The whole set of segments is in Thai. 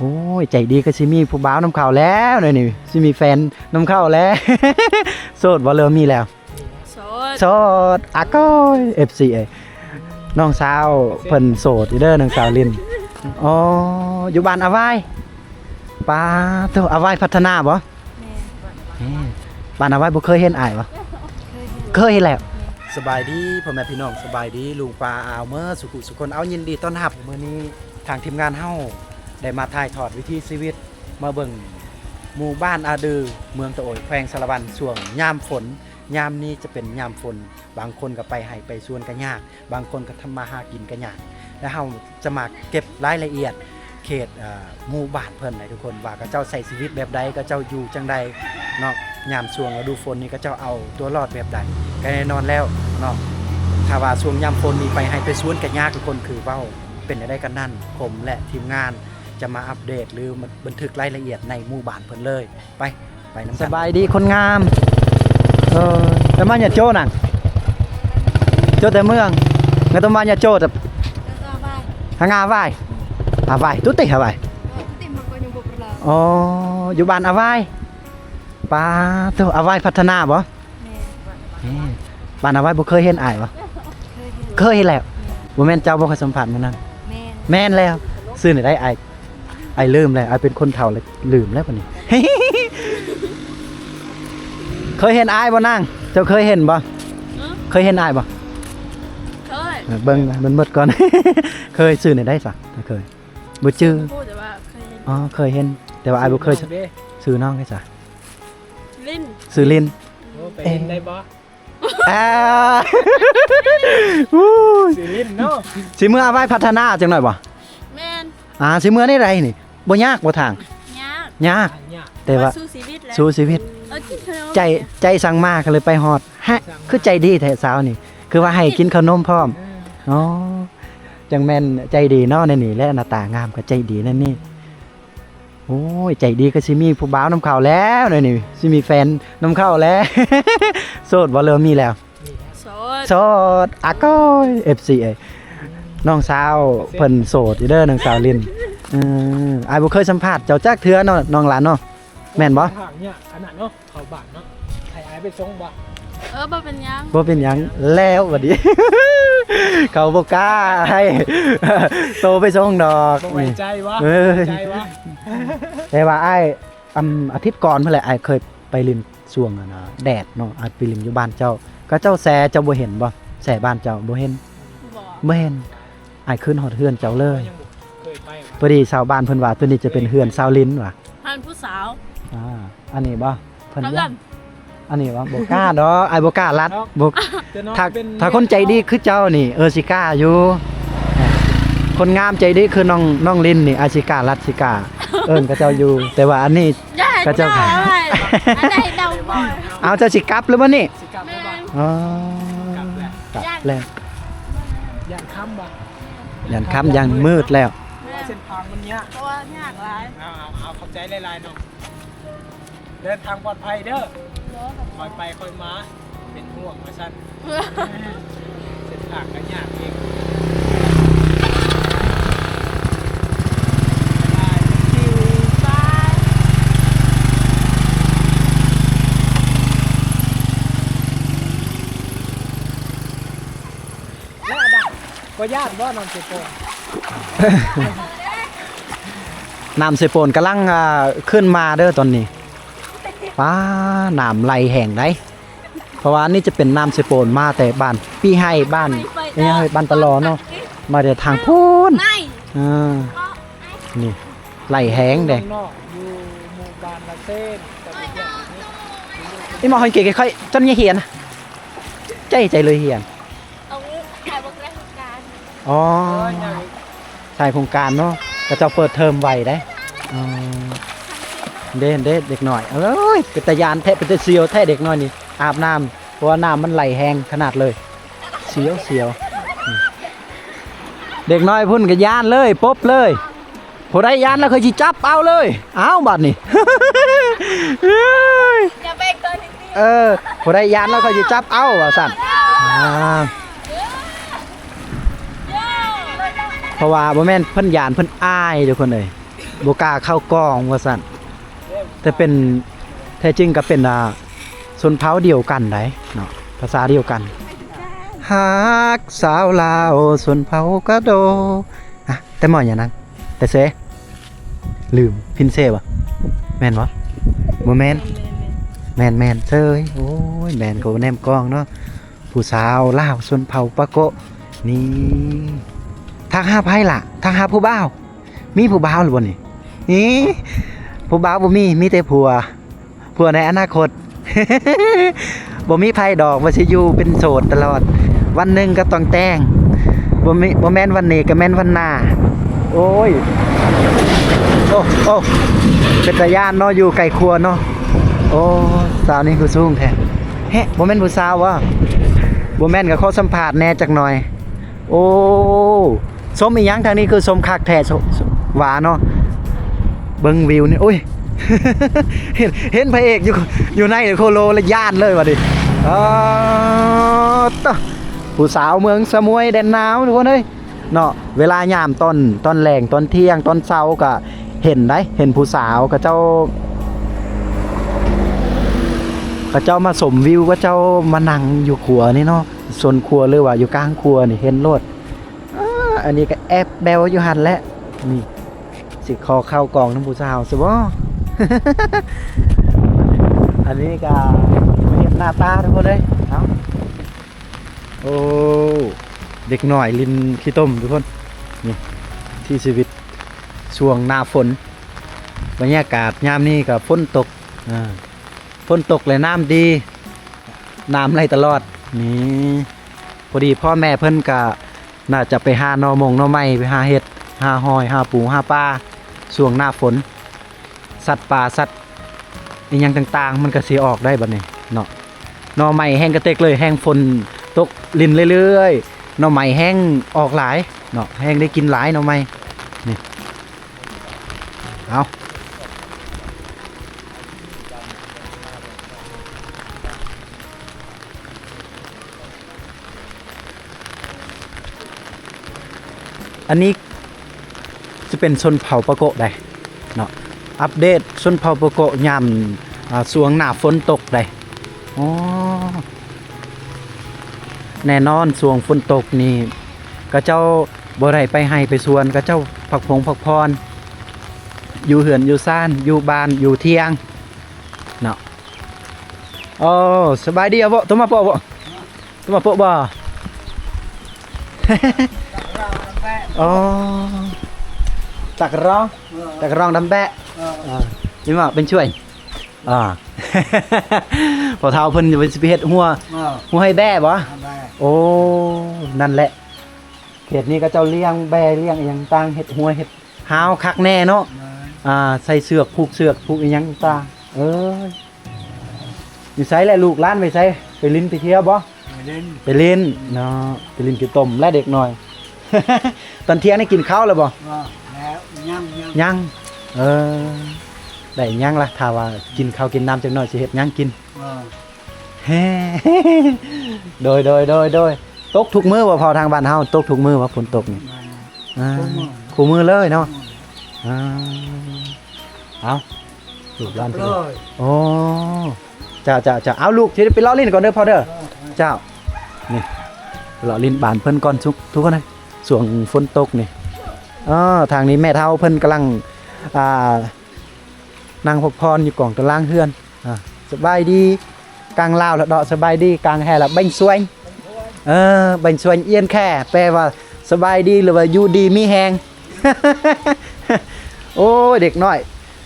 โอ้ยใจดีก็สิมีผู้บ่าวน้ำเข้าแล้วนี่สิมีแฟนน้ำเข้าแล้ว โสดบ่เริ่มมีแล้วโสดอาก้อย FC เอ้ยน้องสาวเพิ่นโสดอยู่เด้อน้องสาวลินอ๋ออยู่บ้านอาวายป้าโตอาวายพัฒนาบ่แม่บ้านอาวายบ่เคยเห็นอ้ายบ่เคยเห็นแล้วสบายดีพ่อแม่พี่น้องสบายดีลุงป้าอาวเมื่อสุขุสุคนเอายินดีต้อนรับมื้อนี้ทางทีมงานเฮาได้มาถ่ายทอดวิถีชีวิตมาเบิ่งหมู่บ้านอาดือเมืองตะโอยแขวงสารวันช่วงยามฝนยามนี้จะเป็นยามฝนบางคนก็ไปให้ไปสวนกันยากบางคนก็ทำมาหากินกันยากแล้วเฮาจะมาเก็บรายละเอียดเขตหมู่บ้านเพิ่นให้ทุกคนว่าก็เจ้าใช้ชีวิตแบบใดก็เจ้าอยู่จังใดเนาะยามช่วงฤดูฝนนี่ก็เจ้าเอาตัวรอดแบบใดก็แน่นอนแล้วเนาะถ้าว่าช่วงยามฝนนี้ไปให้ไปสวนกันยากทุกคนคือเว้าเป็นได้กันนั่นผมและทีมงานจะมาอัปเดตหรือบันทึกรายละเอียดในหมู่บ้านเพิ่นเลยไปน้ำสบายดีคนงามแต่มาอย่าโจ้นั่นโจ้แต่เมืองงั้นต้องมาอย่าโจ้แต่หางาvai vaiตุ๊ติvaiอ๋ออยู่บ้านอาวายป้าโตอาวายพัฒนาบ่บ้านอาวายบ่เคยเห็นอ้ายบ่เคยเห็นแล้วบ่แม่นเจ้าบ่เคยสัมผัสมื้อนั้นแม่นแล้วซื้อได้อ้ายลืมแล้วอ้ายเป็นคนเฒ่าแล้วลืมแล้วบัดนี้ เคยเห็นอ้ายบ่นางเจ้าเคยเห็นบ่เคยเห็นอ้ายบ่เคยเบิ่งมันหมดก่อน เคยซื้อได้ซะเคยบ่จื้ออ๋อเคยเห็นแต่ว่าอ้ายบ่เคยซื้อน้องได้ซะลินซื้อลินไปเห็นได้บ่ซื้อลินเนาะสิมื้อเอาไว้พัฒนาจังหน่อยบ่แม่นสิมื้อได้ไรนี่บ่ยากบ่ทางยากแต่ว่าสู้ชีวิตใจสั่งมาก็เลยไปฮอดฮะคือใจดีแท้สาวนี่คือว่าให้กินขนมพร้อมอ๋อจังแม่นใจดีเนาะในนี่และหน้าตางามก็ใจดีนั่นนี่โอ้ยใจดีก็สิมีผู้บ่าวน้ำเข้าแล้วนี่สิมีแฟนน้ำเข้าแล้ว โสดบ่เริ่มมีแล้วโสดอาก้อย FC เอ้ยน้องสาวเพิ่นโสดอยู่เด้อน้องสาวลินอ้ายบ่เคยสัมภาษณ์เจ้าจักเทื่อเนาะน้องหลานเนาะแม่นบ่ทางเนี่ยขนาดเนาะเขาบ้านเนาะให้อ้ายไปส่งบ่บ่เป็นหยังบ่เป็นหยังแล้วบัดนี้ เขาบ่กล้าให้โตไปส่งดอกบ่ไว้ใจวะใจวะ แต่ว่าอ้ายอาทิตย์ก่อนเพิ่นแหละอ้ายเคยไปลินช่วงแดดเนาะอ้ายไปลินอยู่บ้านเจ้าก็เจ้าแสเจ้าบ่เห็นบ่แสบ้านเจ้าบ่เห็นบ่เห็นอ้ายขึ้นฮอดเฮือนเจ้าเลยพอดีชาวบ้านเพิ่นว่าตัวนี้จะเป็นเฮือนชาวลินว่ะท่านผู้สาวอันนี้บ่เพิ่นว่าอันนี้ว่าบ่กล้าดอกอ้ายบ่กล้ารัดบ่ถ้าคนใจดีคือเจ้านี่สิกล้าอยู่คนงามใจดีคือน้องลินนี่อาชิการัดชิกาก็เจ้าอยู่แต่ว่าอันนี้ก็เจ้าเอาจะสิกลับหรือบ่นี่อ๋อกลับแล้วย่านค่ำบ่ย่านค่ำย่านมืดแล้วเส้นทางมันยากเพราะว่ายากหลายเอาเข้าใจหลายๆเนาะเดินทางปลอดภัยเด้อคอยไปคอยมาเป็นห่วงว่าซั่นเส้นทางก็ยากเองก็ญาติว่าน้ำเสโปนน้ำเสโปนกำลังขึ้นมาเด้อตอนนี้ป้าน้ำไหลแห้งได้เพราะว่านี่จะเป็นน้ำเสโปนมาแต่บ้านพี่ให้บ้านนี่บ้านตะลอเนาะมาแต่ทางพูนนี่ไหลแห้งเด้อยู่หมู่บ้านละเส้นนี่มาหอยเก๋ค่อยจนเหียนใจเลยเหียนอ๋อใช่โครงการเนาะก็จะเปิดเทอมไวได้เด็กหน่อยเอ้ยเป็นตะยานแท้เป็นตะเสียวแท้เด็กน้อยนี่อาบน้ำเพราะว่าน้ำมันไหลแห้งขนาดเลยเสียวเด็กน้อยพุ่นกับยานเลยป๊บเลยพอได้ยานแล้วเคยจีจับเอาเลยเอาบัดนี่ อย่าเบรกตัวนิดพอได้ยานแล้วเคยจีจับเอาสั่นเพราะว่าบ่แม่นเพิ่นยานเพิ่นอายทุกคนเลย บ่กล้าเข้ากล้องว่าซั่นแต่เป็นแท้จริงก็เป็นชนเผ่าเดียวกันได้เนาะภาษาเดียวกันฮักสาวลาวชนเผ่ากะโดอะแต่หมออย่างนั้นแต่เซลืมพินเซบ่แม่นบ่บ่แม่นแม่นเซยโอ้ยแม่นก็แนมกล้องเนาะผู้สาวลาวชนเผ่าปะโกะนี่ทักหาไผล่ะทักหาผู้บ่าวมีผู้บ่าวหรือบ่นี่ผู้บ่าวบ่มีแต่ผัวในอนาคต บ่มีไผดอกว่าสิอยู่เป็นโสดตลอดวันหนึงก็ต้องแต่งบ่แม่นวันนี้ก็แม่นวันหน้าโอ้ยโอ้เป็นตาย่านเนาะอยู่ไกลครัวเนาะโอ้สาวนี่คือสูงแท้เฮ้บ่แม่นผู้สาววะบ่แม่นก็ขอสัมภาษณ์แหน่จักหน่อยโอ้สมอีหยังทางนี้คือสมคักแท้หวาเนาะเบิ่งวิวนี่โอ้ย เห็นพระเอกอยู่ในโคโลและย่านเลยว่ะดิต่อผู้สาวเมืองสมุยแดนหนาวทุกคนเอ้ยเนาะเวลายามตอนแรงตอนเที่ยงตอนเช้าก็เห็นได้เห็นผู้สาวก็เจ้ามาสมวิวก็เจ้ามานั่งอยู่ครัวนี่เนาะส่วนครัวหรือว่าอยู่กลางครัวนี่เห็นโลดอันนี้ก็แอบแบวอยู่หันแหละนี่สิคอเข้ากองน้ำผู้สาวสิบ่ อันนี้ก็เห็นหน้าตาทุกคนเลยเอาโอ้เด็กหน่อยลินขี้ต้มทุกคนนี่ที่ชีวิตช่วงหน้าฝนบรรยากาศยามนี้กับฝนตกฝนตกเลยน้ำดีน้ำไหลตลอดนี่พอดีพ่อแม่เพิ่นก็น่าจะไปหาหน่อไม้ไปหาเห็ดหาหอยหาปูหาปลาช่วงหน้าฝนสัตว์ป่าสัตว์อีหยังต่างๆมันก็สิออกได้บัดนี้เนาะหน่อไม้แห้งกระเตกเลยแห้งฝนตกลินเรื่อยๆหน่อไม้แห้งออกหลายเนาะแห้งได้กินหลายหน่อไม้นี่เอาอันนี้จะเป็นชนเผ่าปะโกะได้เนาะอัปเดตชนเผ่าปะโกะยามช่วงหน้าฝนตกได้อ๋อแน่นอนช่วงฝนตกนี่ก็เจ้าบ่ได้ไปให้ไปสวนก็เจ้าพักพรอยู่เหือนอยู่ซ่านอยู่บ้านอยู่เที่ยงเนาะโอ้สบายดีอ่ะบ่ตัวมาโปะบ่ อ๋อตักร้องดำแบะนี่ว่าเป็นช่วยพอเท้าเพิ่นจะเป็นสิเฮ็ดหัวให้แบะบ่โอ้นั่นแหละเขตนี้ก็เจ้าเลี้ยงแบะเลี้ยงอีหยังต่างเฮ็ดหัวเฮ็ดหาวคักแน่เนาะใส่เสือกผูกอีหยังต่างอยู่ไสแหละลูกหลานไปไสไปลิ้นไปเที่ยวบ่ไปลิ้นเนาะไปลิ้นกินต้มและเด็กหน่อย ตอนเที่ยงได้กินข้าวแล้วบ่แล้วยังได้ยังล่ะถ้าว่ากินข้าวกินน้ำจักหน่อยสิเฮ็ดยังกินเฮ้ โดยตกทุกมื้อว่าพอทางบ้านเฮาตกทุกมื้อว่าฝนตกนี่คู่มื้อเลยเนาะเอาลูกหลานโอ้จ้าเอาลูกสิไปเลาะลิ้นก่อนเด้อพ่อเด้อเจ้านี่เลาะลิ้นบ้านเพิ่นก่อนทุกคนเลยช่วงฝนตกนี่ทางนี้แม่เฒ่าเพิ่นกำลังนั่งพักผ่อนอยู่กล่องตารางเฮือนสบายดีกลางลาวแล้วดอกสบายดีกลางแห่ละเบ่งสวยเบ่งสวยเอียนแค่แปลว่าสบายดีหรือว่าอยู่ดีมีแฮง โอ้ยเด็กน้อย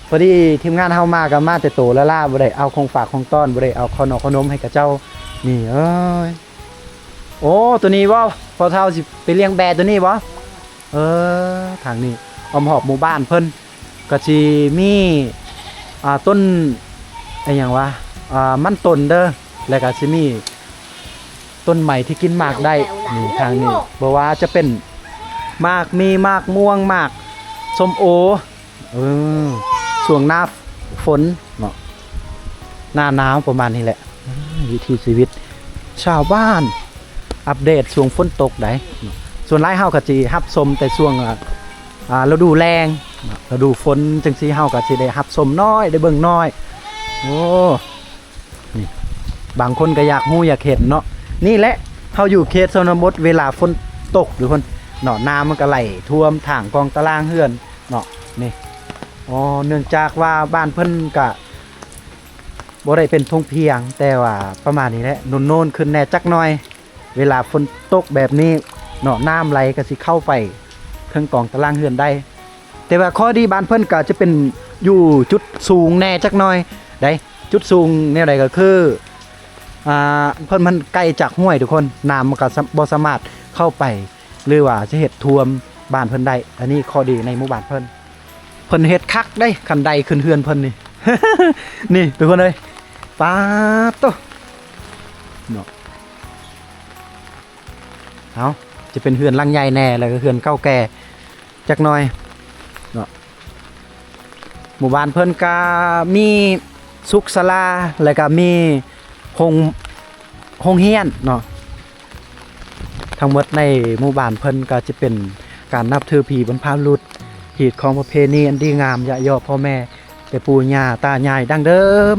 พอดีทีมงานเฮามาก็มาแต่โตแล้วล่าบ่ได้เอาของฝากของต้อนบ่ได้เอาขนมให้กับเจ้านี่โอ้ตัวนี้บ่พอเฒ่าสิไปเลี้ยงแบะตัวนี้บ่ทางนี้อ้อมหอบหมู่บ้านเพิ่นก็สิมีต้นไอ้หยังวะมันต้นเด้อแล้วก็สิมีต้นใหม่ที่กินหมากได้นี่ทางนี้บ่ว่าจะเป็นหมากมีหมากม่วงหมากส้มโอช่วงหน้าฝนเนาะหน้าหนาวประมาณนี้แหละวิถีชีวิตชาวบ้านอัปเดตช่วงฝนตกได้ส่วนหลายเฮาก็สิรับชมแต่ช่วงฤดูแล้ง ฤดูฝนจังซี่เฮาก็สิได้รับชมน้อยได้เบิ่งน้อยโอ้นี่บางคนก็อยากฮู้อยากเห็นเนาะนี่แหละเฮาอยู่เขตชนบทเวลาฝนตกหรือคนเนาะน้ำมันก็ไหลท่วมทางกองตารางเฮือนเนาะนี่อ๋อเนื่องจากว่าบ้านเพิ่นก็บ่ได้เป็นทงเพียงแต่ว่าประมาณนี้แหละโน่นๆขึ้นแน่จักหน่อยเวลาฝนตกแบบนี้เนาะน้ำไหลก็สิเข้าไปเครื่องกองตารางเฮือนได้แต่ว่าข้อดีบ้านเพิ่นก็จะเป็นอยู่จุดสูงแน่จักหน่อยได้จุดสูงแนวใดก็คือเพิ่นมันไกลจากห้วยทุกคนน้ำมันก็บ่สามารถเข้าไปหรือว่าจะเฮ็ดท่วมบ้านเพิ่นได้อันนี้ข้อดีในหมู่บ้านเพิ่นเฮ็ดคักได้คันใดขึ้นเฮือนเพิ่นนี่ นี่ทุกคนเอ้ยป๊าดโตเนาะเอาจะเป็นเฮือนหลังใหญ่แน่แล้วก็เฮือนเก่าแก่จักหน่อยเนาะหมู่บ้านเพิ่นก็มีสุขศาลาแล้วก็มีโรงเรียนเนาะทั้งหมดในหมู่บ้านเพิ่นก็จะเป็นการนับถือผีบรรพบุรุษหีดของประเพณีอันดีงามยะยอพ่อแม่แต่ปู่ย่าตายายดั้งเดิม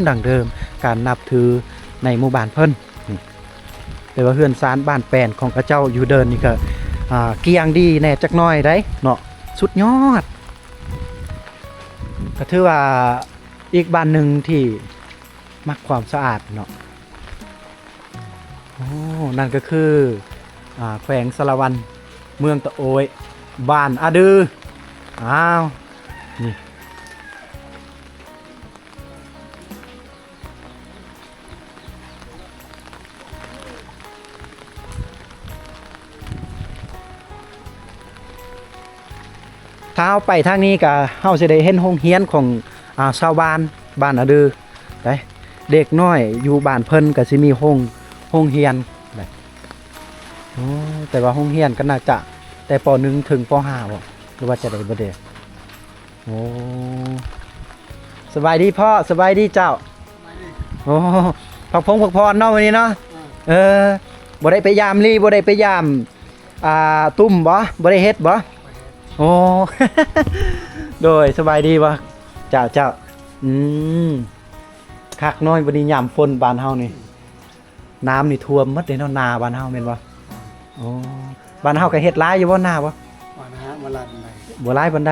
การนับถือในหมู่บ้านเพิ่นนี่แต่ว่าเฮือนซานบ้านแปลนของพระเจ้าอยู่เดินนี่ก็เกียงดีแน่จักหน่อยได้เนาะสุดยอดก็ถือว่าอีกบ้านหนึ่งที่มักความสะอาดเนาะโอ้นั่นก็คือแขวงสารวันเมืองตะโอยบ้านอาดืออ้าวนี่ถ้าเอาไปทางนี้ก็เฮาสิได้เห็นโรงเรียนของชาวบ้านอาดือได้เด็กน้อยอยู่บ้านเพิ่นก็สิมีโรงเรียนได้โอ้แต่ว่าโรงเรียนก็น่าจะแต่ป .1 ถึงป .5 บ่หรือว่าจะได้บ่ได้โอ้สบายดีพ่อสบายดีเจ้าโอ้พักพรเนาะวันนี้เนาะบ่ได้ไปยามลี่บ่ได้ไปยามตุ้มบ่ได้เฮ็ดบ่โอ้ โดยสบายดีบ่เจ้าคักน้อยวันนี้ยามฝนบ้านเฮานี่น้ำนี่ท่วมหมดเลยเนาะนาบ้านเฮาแม่นบ่โอ้บ้านเฮาก็เฮ็ดหลายอยู่บ่นาบ่บ่นะฮะบ่หลายปานใดบ่หลายปานใด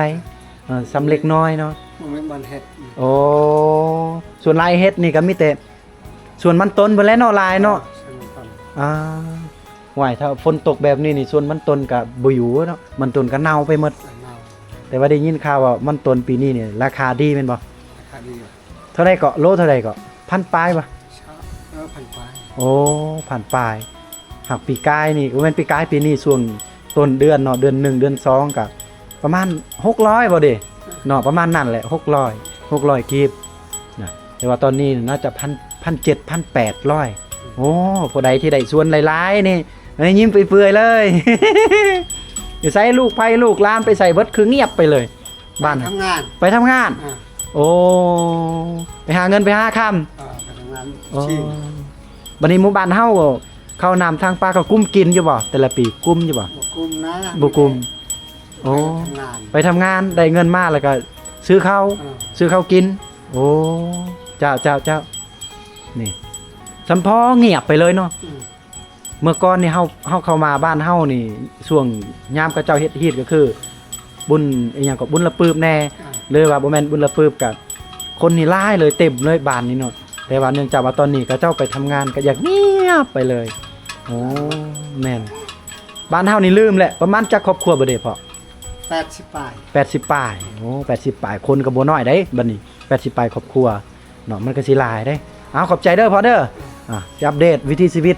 สำเล็กน้อยเนาะบ่แม่นบ่เฮ็ดโอ้ส่วนลายเฮ็ดนี่ก็มีแต่ส่วนมันต้นเบิ่นแล้วเนาะลายเนาะห่วยถ้าฝนตกแบบนี้นี่ส่วนมันต้นก็บ่อยู่เนาะมันต้นก็เน่าไปหมดแต่ว่าได้ยินข่าวว่ามันต้นปีนี้นี่ราคาดีแม่นบ่ราคาดีเท่าใดก็โลเท่าใดก็พันปลายบ่พันปลายโอ้พันปลายหากปีกายนี่บ่แม่นปีกายปีนี้ช่วงต้นเดือนเนาะเดือน1เดือน2ก็ประมาณ600บ่เด้เนาะประมาณนั้นแหละ600กีบนะแต่ว่าตอนนี้น่าจะ1,700 1,800โอ้ผู้ใดที่ได้ส่วนหลายๆนี่ยิ้มเปื่อยๆเลย อยู่ใส่ลูกไปลูกหลานไปใส่เบิดคือเงียบไปเลยบ้านไปทำงานโอ้ไปหาเงินไปหาค่ไปทำงานบัดนี้หมู่บ้านเฮาเข้านำทางปลาก็กุ้มกินอยู่บ่แต่ละปีกุ้มอยู่บ่กุ้มนะบ่กุ้มโอ้ไปทำงานได้เงินมาแล้วก็ซื้อข้าวกินโอ้เจ้านี่สัมพอเงียบไปเลยเนาะเมื่อก่อนนี่เฮาเข้ามาบ้านเฮานี่ช่วงยามกระเจ้าเฮ็ดฮีดก็คือบุญอีหยังก็บุญละปืบแน่เลยว่าบ่แม่นบุญละปืบก็คนนี่หลายเลยเต็มเลยบ้านนี้เนาะแต่ว่าเนื่องจากว่าตอนนี้กระเจ้าไปทำงานก็อยากเงียบไปเลยโอ้แม่นบ้านเฮานี่ลืมแหละประมาณจักครอบครัวบ่ได้พอ80 ปลาย80 ปลายโอ้80 ปลายคนก็บ่น้อยได้บัดนี้80 ปลายครอบครัวเนาะมันก็สิหลายได้เอาขอบใจเด้อพ่อเด้ออัปเดตวิถีชีวิต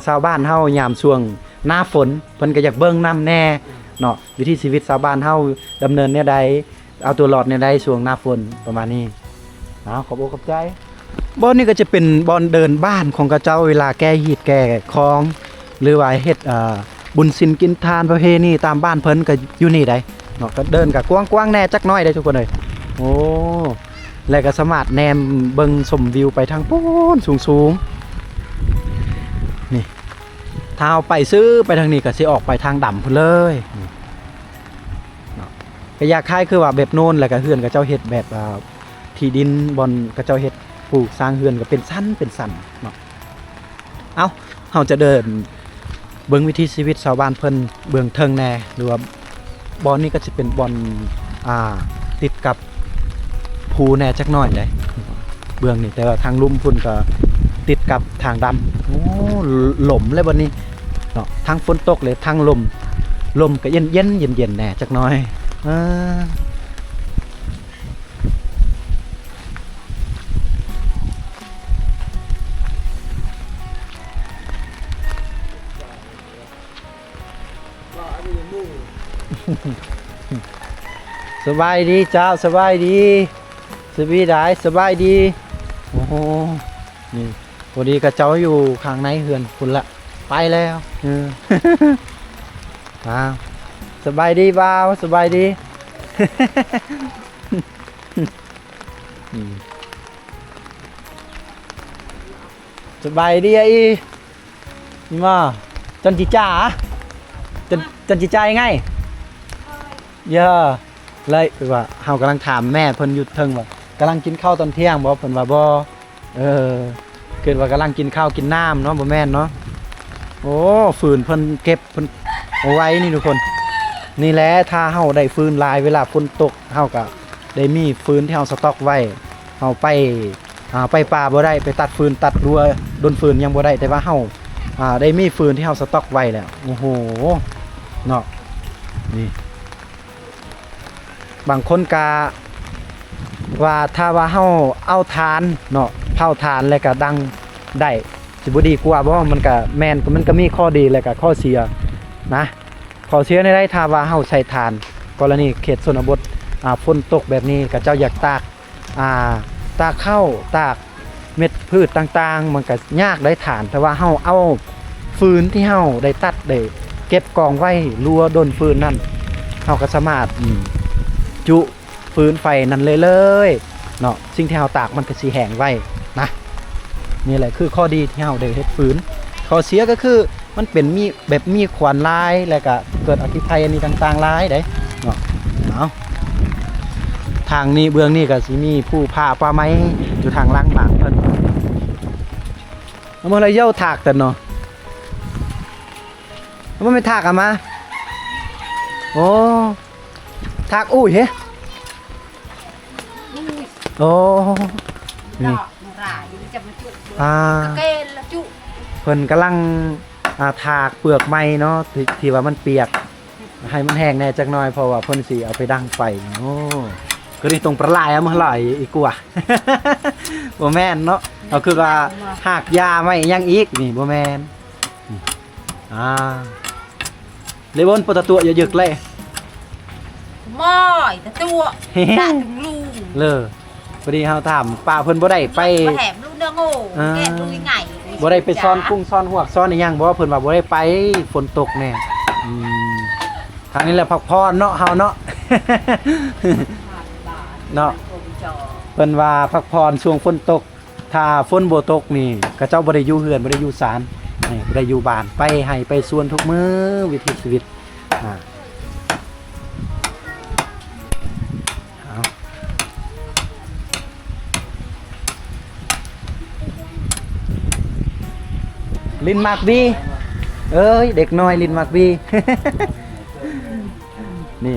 ชาวบ้านเฮายามช่วงหน้าฝนเพิ่นก็อยากเบิ่งน้ำแน่เนาะวิถีชีวิตชาวบ้านเฮาดำเนินแนวใดเอาตัวรอดแนวใดช่วงหน้าฝนประมาณนี้ขอบอกขอบใจบ่อนนี้ก็จะเป็นบ่อนเดินบ้านของกระเจ้าเวลาแก้ฮีดแก้คลองหรือว่าเฮ็ดบุญศีลกินทานประเพณีตามบ้านเพิ่นก็อยู่นี่ได้เนาะก็เดินก็กว้างๆแน่จักน้อยได้ทุกคนเลยโอ้แล้วก็สามารถแนมเบิ่งชมวิวไปทางปูนสูงๆนี่ถ้าเอาไปซื้อไปทางนี้ก็สิออกไปทางดำพุ่นเลยเนาะ ก็อยากคล้ายคือว่าแบบโน้นแล้วก็เฮือนกับเจ้าเฮ็ดแบบที่ดินบอนกับเจ้าเฮ็ดปลูกสร้างเฮือนก็เป็นชั้นเป็นสันเนาะเอ้าเฮาจะเดินเบิ่งวิถีชีวิตชาวบ้านเพิ่นเบื้องเทิงแน่หรือว่าบอนนี้ก็สิเป็นบอนติดกับภูแน่จักหน่อยเลยเบื้องนี่แต่ว่าทางลุ่มพุ่นก็ติดกับทางดำโอ้หล่มเลยบัดนี้เนาะทางฝนตกเลยทางลมก็เย็นแน่จักหน่อยสบายดีเจ้าสบายดีสวีได้สบายดีโอ้โหนี่พอดีกับเจ้าอยู่ข้างในเฮือนคุณละไปแล้วสบายดีบ่าวสบายดี สบายดีไอ้นี่มาจนจิจ่าจนจิจ่ายังไงเยอะเลยว่าเฮากำลังถามแม่เพิ่นอยู่เทิงว่ากำลังกินข้าวตอนเที่ยงบ่เพิ่นว่าบ่เกิดว่ากำลังกินข้าวกินน้ำเนาะบ่แม่นเนาะโอ้ฟืนเพิ่นเก็บเพิ่นเอาไว้นี่ทุกคนนี่แหละถ้าเฮาได้ฟืนหลายเวลาฝนตกเฮาก็ได้มีฟืนที่เฮาสต็อกไว้เฮาไปป่าบ่ได้ไปตัดฟืนตัดรั้วดนฟืนยังบ่ได้แต่ว่าเฮาได้มีฟืนที่เฮาสต็อกไว้แล้วโอ้โหเนาะนี่บางคนกาว่าถ้าว่าเฮาเอาทานเนาะเผาทานแล้วก็ดังได้สิบ่ดีกว่าบ่มันก็แม่นมันก็มีข้อดีแล้วก็ข้อเสียนะข้อเสียในได้ถ้าว่าเฮาใช้ทานกรณีเขตชนบทฝนตกแบบนี้ก็เจ้าอยากตากข้าวตากเม็ดพืชต่างๆมันก็ยากได้ฐานแต่ว่าเฮาเอาฟืนที่เฮาได้ตัดได้เก็บกองไว้รัวดนฟืนนั่นเฮาก็สามารถจุฟืนไฟนั่นเลยเนาะสิ่งที่เฮาตากมันก็สิแห้งไว้นะนี่แหละคือข้อดีที่เฮาได้เฮ็ดฟืนข้อเสียก็คือมันเป็นมีควันลายแล้วก็เกิดอคคีภัยอันนี้ต่างๆลายได้เนาะเอาทางนี้เบื้องนี้ก็สิมีผู้พาป่าไม้อยู่ทางล่างบางเพิ่นเอามาเลยเย้าถากแต่เนาะเอามาไม่ถากอ่ะมาโอ้ถากอุ้ยเฮ้โอ้นี่เพิ่นกำลังถากเปลือกไม้เนาะที่ว่ามันเปียกให้มันแห้งแน่จักหน่อยเพราะว่าเพิ่นสิเอาไปดังไฟโอ้ก็นี่ตรงประหลายมาหลายอีกว่า บ่แม่นเนาะเอาคือว่าหากยาไม่ยังอีกนี่บ่แม่นเลยบนปตตัวอย่ายึกเลยม้อยแต่ตัวด่าถึงลุงเลยพอดีเฮาถามป้าเพิ่นบ่ได้ไปแถมลูกเนื้อโง่แกดูยังไงบ่ได้ไปซ่อนกุ้งซ่อนหวกซ่อนอีหยังบ่เพิ่นว่าบ่ได้ไปฝนตกแน่ทางนี้แหละพักผ่อนเนาะเฮาเนาะ เนาะเพิ่นว่าพักผ่อนช่วงฝนตกถ้าฝนบ่ตกนี่ก็เจ้าบ่ได้อยู่เฮือนบ่ได้อยู่ศาลนี่บ่ได้อยู่บ้านไปให้ไปสวนทุกมื้อวิถีชีวิตลินมากบีเอ้ยเด็กน้อยลินมากบีนี่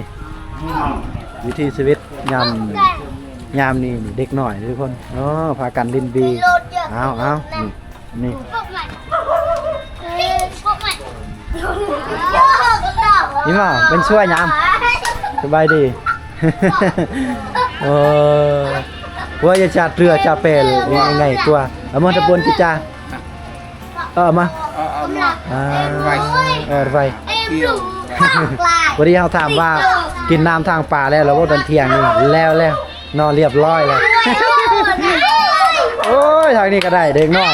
วิถีชีวิตยามนี่เด็กน้อยทุกคนพากันลินบีเอานี่นี่มาเป็นช่วยยามสบายดีว่าจะจัดเรือจะเป็นยังไงตัวเอามาตะบนจิจ่ามาไฟวันนี้เราถามว่ากินน้ำทางป่าแล้วเราว่าตอนเที่ยงนี่แล้วนอนเรียบร้อยแล้วโอ้ยทางนี้ก็ได้เด็กน้อย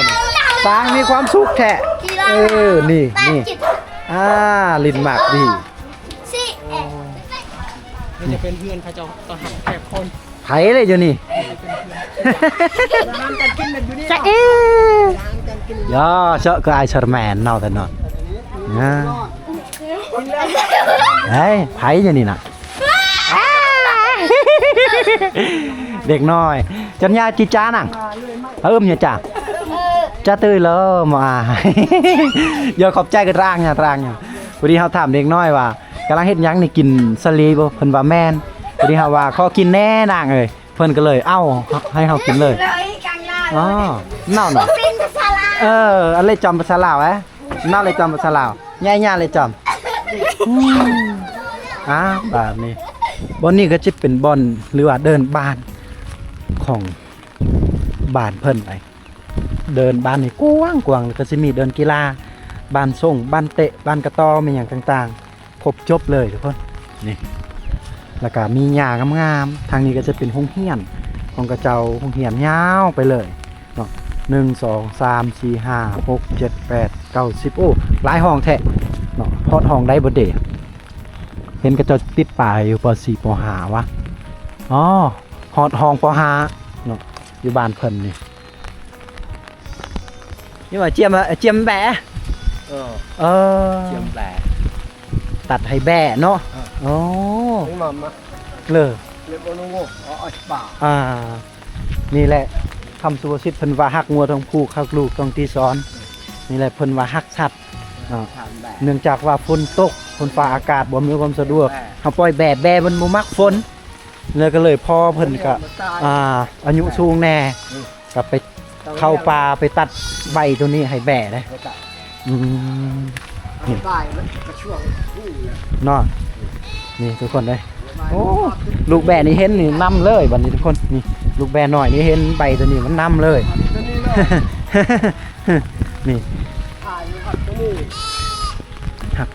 ตางมีความสุขแท้นี่ลินมากดีมันจะเป็นเพื่อนเขาจะต่อหักแขกคนไผเลยอยู่นี่จะย่อเชาะก็ไอชอร์แมนนอแต่นอนเฮ้ยไผอยู่นี่นะ เด็กน้อยจันยาจิจ้านั่งเนี่ยจ้าจ้าตื้อเลยมา เดี๋ยวขอบใจกันร่างเนี่ยวันนี้เขาถามเด็กน้อยว่ากำลังเฮ็ดหยังนี่กินสลีบ่เพิ่นว่าแม่นวันนี้เขาว่าขอกินแน่นางเอ้ยเพิ่นก็เลยเอ้าให้เขากินเลยอ๋อน่าหน่อยอะไรจอมภาษาลาวเอ๊ะน่าเลยจอมภาษาลาวง่ายๆเลยจอมแบบนี้บอนนี้ก็จะเป็นบอนหรือว่าเดินบ้านของบ้านเพิ่นไปเดินบ้านนี่กว้างก็จะมีเดินกีฬาบ้านส่งบ้านเตะบ้านกระตอมีอย่างต่างๆครบจบเลยทุกคนนี่แล้วก็มีหญ้างามๆทางนี้ก็จะเป็นห้องเฮียนของกระเจ้าห้องเฮียนยาวไปเลยเนาะ1 2 3 4 5 6 7 8 9 10โอ้หลายห้องแท้เนาะฮอดห้องได้บ่เด้เห็นกระเจ้าติดป้ายอยู่ป.4 ป.5 วะอ๋อฮอดห้องป.5 เนาะอยู่บ้านเพิ่นนี่ว่าเจียมแบะเจียมแบะตัดให้แบะเนาะอ๋อเลยนี่แหละคำสุภาษิตเพิ่นว่าฮักงัวต้องผูกฮักลูกต้องตีซ้อนนี่แหละเพิ่นว่าฮักสัตว์เนื่องจากว่าฝนตกฝนฟ้าอากาศบ่มีความสะดวกเฮาปล่อยแบะมันบ่มักฝนเลยก็เลยพ่อเพิ่นก็อายุสูงแน่ก็ไปเข้าป่าไปตัดใบตัวนี้ให้แบะเลยเนาะนี่ทุกคนเลยโอ้ลูกแบะนี่เห็นนี่นำเลยบัดนี้ทุกคนนี่ลูกแบะหน่อยนี่เห็นใบตัวนี้มันนำเลยนี่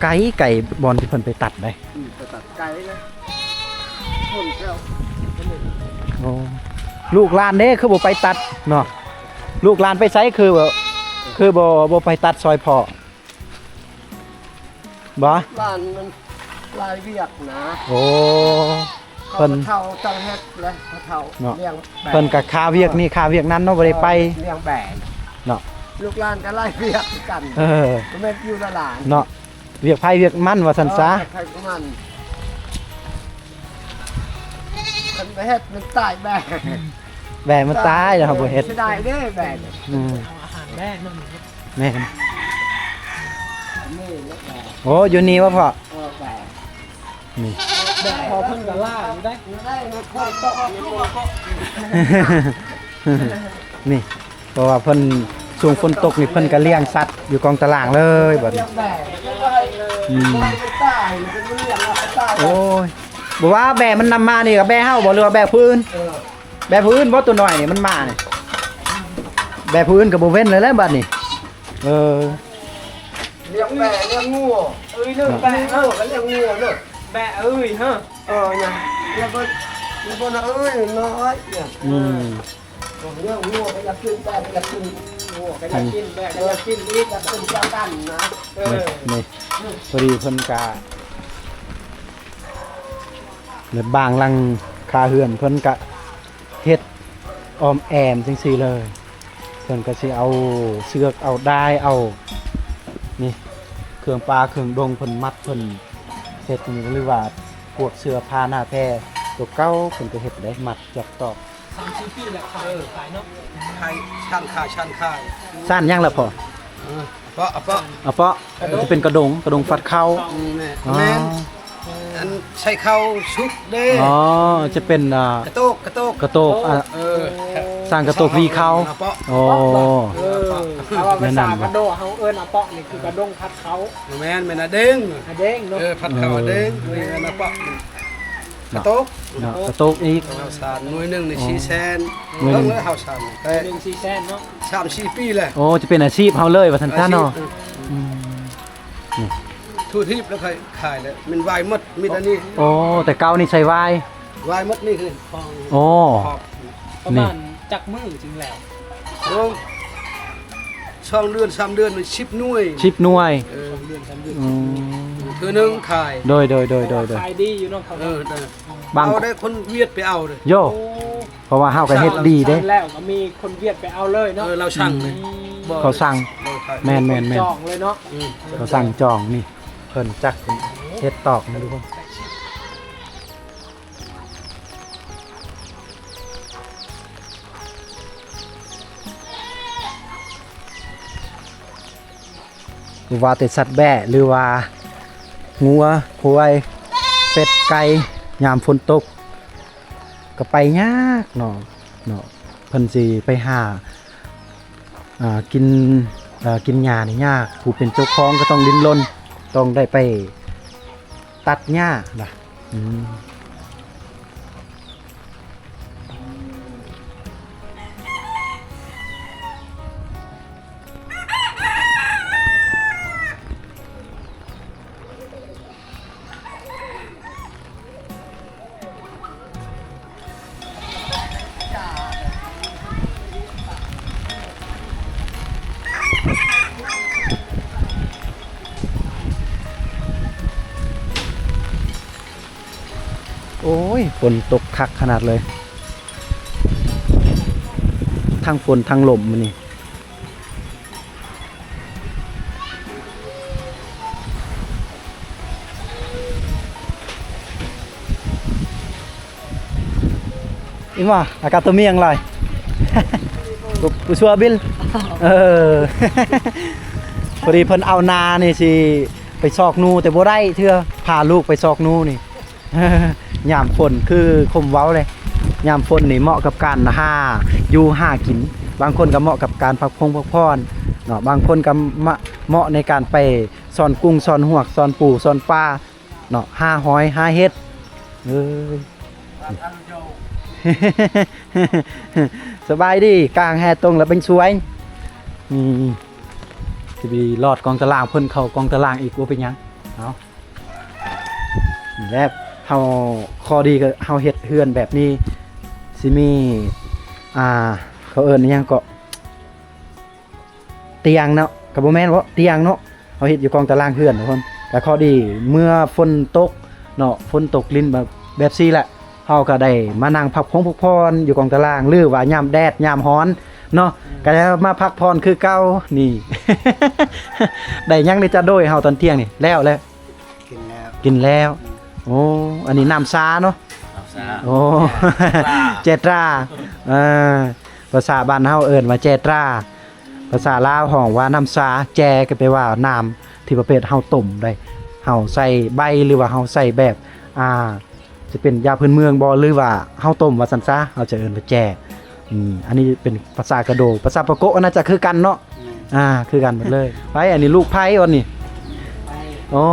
ไก่บอลที่เพิ่นไปตัดได้ไปตัดไก่นะโอ้ลูกหลานเด้คือบ่ไปตัดเนาะลูกหลานไปไสคือบ่ไปตัดซอยพ่อบ่หลานมันลายเวียกนะโอ้เพิ่นเฒ่าจังเฮ็ดเลยเฒ่าเลี้ยงเพิ่นก็คาเวียกนี่คาเวียกนั้นเนาะบ่ได้ไปเลี้ยงแบะเนาะลูกหลานก็ลายเวียกกันก็แม่นอยู่ละหลานเนาะเวียกไผเวียกมันว่าซั่นซะไผมันเพิ่นไปเฮ็ดมันตายแบะมันตายแล้วครับบ่เฮ็ดสิได้เด้แบะอาหารแบะนั่นแม่นโอ้อยู่นี่วะพ่อนี่พอเพิ่งจะล่าอยู่ได้นี่เพราะว่าเพิ่นช่วงฝนตกนี่เพิ่นก็เลี้ยงสัตว์อยู่กองตารางเลยบัดนี้โอ้ยบอกว่าแบะมันนำมานี่กับแบะเฮาบ่หรือว่าแบะพื้นบ่ตัวน้อยนี่มันมานี่แบะพื้นก็บ่เว้นเลยแหละบัดนี้เลี้ยงแบะเลี้ยงงูเรื่องแบะก็เลี้ยงงูเด้อแบะฮะเนี่ยแล้วก็น้อยเนี่ยเรื่องงูก็อยากกินแบะก็อยากกินงูก็อยากกินแบะก็อยากกินอีกก็เป็นเจ้ากันนะนี่พอดีเพิ่นกะเนี่ยบางลังคาเฮือนเพิ่นกะเฮ็ดออมแอมจังซี่เลยเพิ่นก็สิเอาเสือกเอาได้เอานี่เครื่องปลาเครื่องดงเพิ่นมัดเพิ่นเฮ็ดนี่หรือว่าพวกเสื้อผ้าหน้าแพรตัวเก่าเพิ่นก็เฮ็ดได้มัดจับตอก3-4 ปีแล้วขายเนาะขายช่างขายสั้นยังล่ะพ่อเปาะจะเป็นกระดงฟัดเข้าแม่นอันใช้เข้าชุบเด้อ๋อจะเป็นกระโตกสร้างกระโตกวีเข้าโอ้แม่นำกระโดเฮาเอิ้นเปาะนี่คือกระดงพัดเข้าแม่นเด้งเนาะพัดเข้าเด้งนี่นะเปาะกระโตกอีกเฮาสานหน่วยนึงนี่4แสนเบิ่งเลยเฮาสานแต่1 4แสนเนาะ3-4 ปีแล้วโอ้จะเป็นอาชีพเฮาเลยว่าซั่นซะเนาะทูทิพย์แล้วขายเลยมันวายมดมีอันนี้โอ้แต่เก่านี่ใช้วายวายมดนี่คือโอ้ประมาณจักมือจริงแล้ว2 เดือน 3 เดือนมัน10 หน่วย2 เดือน 3 เดือนคือนึงขายโดยขายดีอยู่เนาะครับบางได้คนเวียดไปเอาเลยโยเพราะว่าเฮาก็เฮ็ดดีเด้แล้วก็มีคนเวียดไปเอาเลยเนาะเราสั่งเลยเขาสั่งแม่นจองเลยเนาะเขาสั่งจองนี่เพิ่นจักเฮ็ดตอกนะทุกคน ว่าแต่สัตว์แบะหรือว่างัวควายเป็ดไก่ยามฝนตกก็ไปยากเนาะเพิ่นสิไปหากินหญ้านี่ยากผู้เป็นเจ้าของก็ต้องดิ้นรนต้องได้ไปตัดหญ้าล่ะโอ้ยฝนตกคักขนาดเลยทั้งฝนทั้งลมมันนี่อิมว่าอากาศตัวเมียงไรกูชัวบิลพอดีเพิ่นเอานานี่สิไปซอกนูแต่บ่ได้เทื่อพาลูกไปซอกนูนี่ยามฝนคือคมเว้าเลยยามฝนนี่เหมาะกับการอยู่หากินบางคนก็เหมาะกับการพักผ่อนเนาะบางคนก็เหมาะในการไปซ่อนกุ้งซ่อนหวกซ่อนปูซ่อนปลาเนาะหาหอยหาเห็ดสบายดีกลางแห่ตรงแล้วเป็นสวยจะมีลอดกองตารางเพิ่นเข้ากองตารางอีกว่าเป็นยังเอาแล้วเฮาข้อดีก็เฮาเฮ็ดเฮือนแบบนี้สิมีเขาเอิ้นอิหยังก็เตียงเนาะก็บ่แม่นว่าเตียงเนาะเฮาเฮ็ดอยู่กองตารางเฮือนทุกคนแต่ข้อดีเมื่อฝนตกเนาะฝนตกลิ้นแบบซี่แหละเฮาก็ได้มานั่งพักผ่อนอยู่กองตารางหรือว่ายามแดดยามร้อนเนาะก็ได้มาพักผ่อนคือเก่านี่ ได้ยังได้จะโดยเฮาตอนเที่ยงนี่แล้วกินแล้วโอ้อันนี้น้ำซาเนาะโอ้เจตราภาษาบ้านเฮาเอิ้นว่าเจตราภาษาลาวห้องว่าน้ำซาแจก็แปลว่าน้ำที่ประเภทเฮาต้มได้เฮาใส่ใบหรือว่าเฮาใส่แบบจะเป็นยาพื้นเมืองบ่หรือว่าเฮาต้มว่าซั่นซะเฮาจะเอิ้นว่าแจอันนี้เป็นภาษากระโดภาษาปะโกะน่าจะคือกันเนาะคือกันหมดเลยไปอันนี้ลูกไผ่วันนี้อ๋อ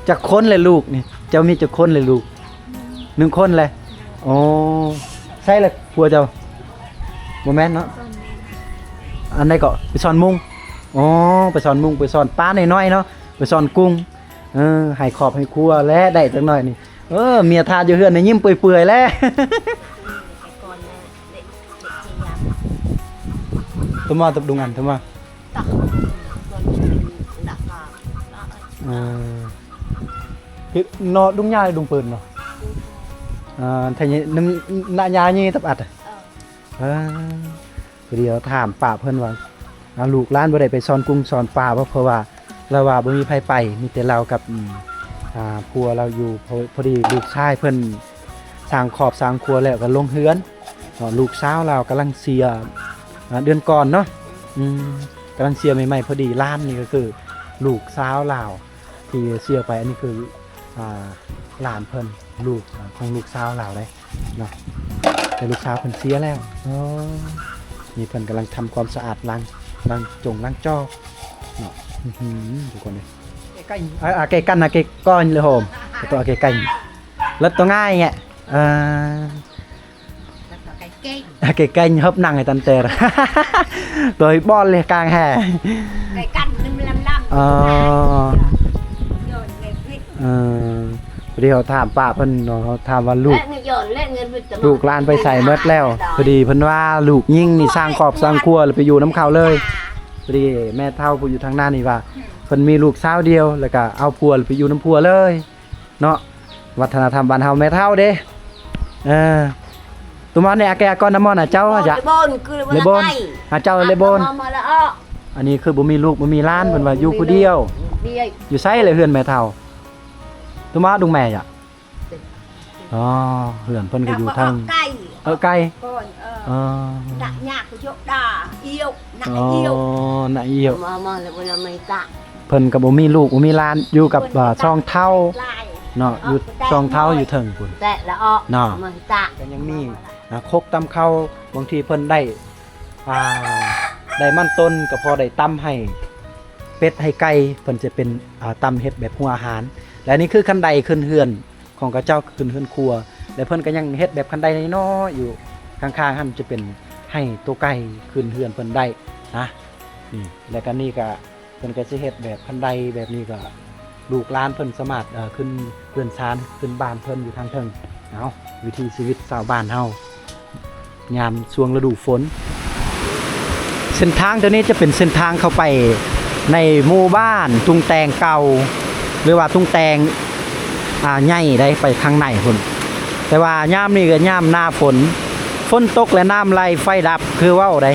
จักคนเลยลูกนี่เจ้ามีจักคนเลยลูก1คนเลยอ๋อใช่เลยผัวเจ้าบ่แม่นเนาะอันใดก็ไปสอนมุงอ๋อไปสอนมุงไปสอนป้าน้อยๆเนาะไปสอนกุ้งให้ขอบให้ครัวและได้จักหน่อยนี่เมียทาอยู่เฮือนนี่ยิ้มเปื่อยๆแล้วทำไมตับดุงอันทำไมคือนอดุงยาดุงปืนเนาะทีนี้น้ำหน้ายานี่ตับอัดเดี๋ยวถามป้าเพิ่นว่าลูกร้านบ่ได้ไปสอนกุ้งสอนปลาเพราะว่าเราว่าบ่มีไผไปมีแต่เรากับพัวเราอยู่พอดีลูกชายเพิ่นสร้างขอบสร้างครัวแล้วก็ลงเฮือนลูกสาวเรากำลังเสียเดือนก่อนเนาะกำลังเสียใหม่ๆพอดีล้านนี่ก็คือลูกสาวลาวที่เสียไปอันนี้คือหลานเพิ่นลูกของลูกสาวลาวได้เนาะแต่ลูกสาวเพิ่นเสียแล้วนี่เพิ่นกำลังทำความสะอาดล้างล้างจอเนาะทุกคนเลยไก่กันนะไก่ก้อนเลยโหมตัวไก่กันแล้วตัวง่ายไงไก่กันhấp năng hay tan tè rồi bonเลยกลางแห่ไก่กันพอดีเขาถามป้าเพิ่นเขาถามว่าลูกหลานไปใส่เมดแล้วพอดีเพิ่นว่าลูกยิ่งนี่สร้างครอบสร้างครัวเลยไปอยู่น้ำเขาเลยพอดีแม่เฒ่าผู้อยู่ทางหน้านี่ว่าเพิ่นมีลูกสาวเดียวแล้วก็เอาผัวไปอยู่น้ำผัวเลยเนาะวัฒนธรรมบ้านเฮาแม่เฒ่าเด้ตัวมันเนี่ยแกก้อนน้ำมันเจ้าจะเลบอนเจ้าเลบอนอันนี้คือบ่มีลูกบ่มีหลานเพิ่นว่าอยู่ผู้เดียวอยู่ไสเลยเฮือนแม่เฒ่าตัวมาดุงแม่จ้ะอ๋อเฮือนเพิ่นก็อยู่ทางไกลหนักยากคือโยกด่าเอียวหนักเอียวน่ะเอียวมาแล้วเวลาไม่ตะ พิ่นก็บ่มีลูกบ่มีหลานอยู่กับช่องเฒ่าเนาะอยู่ช่องเฒ่าอยู่เทิงพุ่น แต่ละออก เนาะ มันตะ ก็ยังมีคกตำข้าวบางทีเพิ่นได้ได้มันต้นก็พอได้ตำให้เป็ดให้ไก่เพิ่นจะเป็นตำเฮ็ดแบบหัวอาหารและนี่คือคันไดขึ้นเฮือนของกระเจ้าขึ้นเฮือนครัวและเพิ่นก็ยังเฮ็ดแบบคันไดน้อยๆอยู่ข้างๆหั่นจะเป็นให้ตัวไก่ขึ้นเฮือนเพิ่นได้นะนี่และก็นี่ก็เพิ่นก็สิเฮ็ดแบบคันไดแบบนี้ก็ลูกหลานเพิ่นสามารถขึ้นเรือนชานขึ้นบ้านเพิ่นอยู่ทางเทิงเอาวิถีชีวิตชาวบ้านเฮายามช่วงฤดูฝนเส้นทางตัวนี้จะเป็นเส้นทางเข้าไปในหมู่บ้านตุงแตงเก่าหรือว่าตุงแตงใหญ่ได้ไปข้างในพุ่นแต่ว่ายามนี้ก็ยามหน้าฝนตกและน้ำไหลไฟดับคือเว้าได้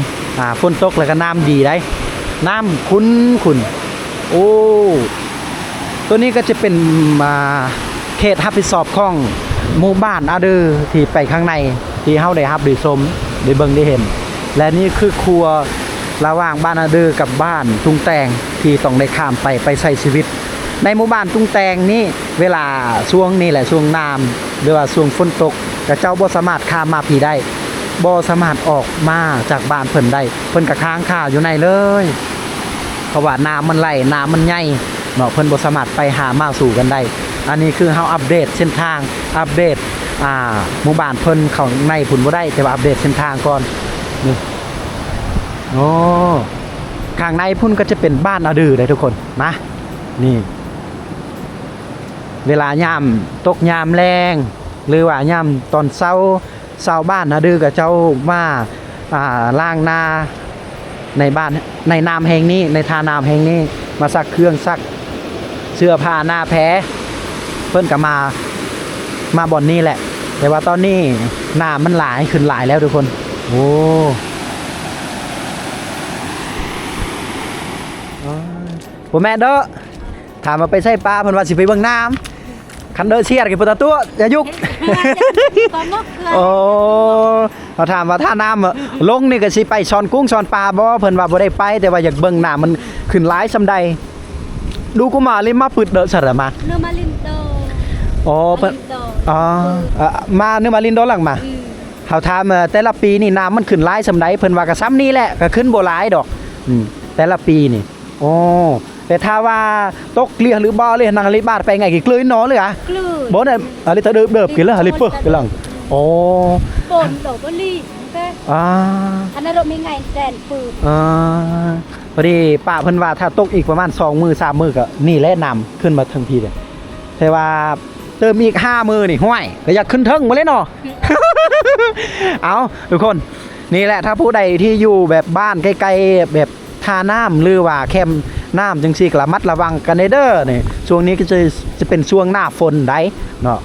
ฝนตกแล้วก็น้ำดีได้น้ำขุนโอ้ตัวนี้ก็จะเป็นเขตรับผิดชอบของหมู่บ้านอาดือที่ไปข้างในที่เฮาได้รับได้ชมได้เบิ่งได้เห็นและนี่คือครัวระหว่างบ้านอาดือกับบ้านตุงแตงที่ต้องได้ข้ามไปใช้ชีวิตในหมู่บ้านตุงแตงนี่เวลาช่วงนี้แหละช่วงน้ำหรือว่าช่วงฝนตกกระเจ้าบ่สามารถข้ามมาพี่ได้บ่สามารถออกมาจากบ้านเพิ่นได้เพิ่นก็ค้างคาอยู่ในเลยเพราะว่าน้ำมันไหลน้ำมันใหญ่เนาะเพิ่นบ่สามารถไปหามาสู่กันได้อันนี้คือเฮาอัปเดตเส้นทางอัปเดตหมู่บ้านเพิ่นเข้าในพุ่นบ่ได้แต่ว่าอัปเดตเส้นทางก่อนนี่โอ้ข้างในพุ่นก็จะเป็นบ้านอาดือได้ทุกคนนะนี่เวลายามตกยามแรงหรือว่ายามตอนเช้าบ้านอาดือกับเจ้ามาล้างนาในบ้านในน้ำแห่งนี้ในทาน้ำแห่งนี้มาซักเครื่องซักเสื้อผ้าหน้าแพ้เพิ่นก็มาบ่อนนี้แหละแต่ว่าตอนนี้น้ำมันหลายขึ้นหลายแล้วทุกคนโอ้ผมแม่เด้อถามมาไปใส่ปลาเพิ่นว่าสิไปเบิ่งน้ำคันเด้อเชียร์กับปตตัวอย่ายุกโอ้เขาถามว่าถ้าน้ำลงนี่ก็สิไปช้อนกุ้งช้อนปลาบ่เพิ่นว่าบ่ได้ไปแต่ว่าอยากเบิ่งน้ำมันขึ้นหลายซำใดดูกูมาเลยมาปึดเด้อซะละมาเนื้อมาลินโดอ๋อเพิ่นอ๋อมาเนื้อมาลินโดหลังมาเฮาถามแต่ละปีนี่น้ำมันขึ้นหลายซำใดเพิ่นว่าก็ซ้ำนี้แหละก็ขึ้นบ่หลายดอกแต่ละปีนี่โอ้แต่ถ้าว่าตกเรือหรือบ่อเลยนางลิบาดไปไงกี่กลืนน้อเลยอ่ะกลืนบ่เนี่ยอะไรตะเดิบกินแล้วอะไรเปิ้ลกันหลังโอ้ปนดอกบลีโอเคอันนั้นเรามีไงแดนปืนพอดีป้าเพิ่นว่าถ้าตกอีกประมาณ2 มื้อ 3 มื้อก็นี่แหละน้ำขึ้นมาทันทีเลยแต่ว่าเติมอีก5 มื้อนี่ห้วยก็อยากขึ้นเทิงบ่เลยเนาะ เอาทุกคนนี่แหละถ้าผู้ใดที่อยู่แบบบ้านใกล้ๆแบบท่าน้ำหรือว่าแคมป์น้ำจังซี่ก็ระมัดระวังกันเด้อนี่ช่วงนี้ก็จะเป็นช่วงหน้าฝนได้เนาะ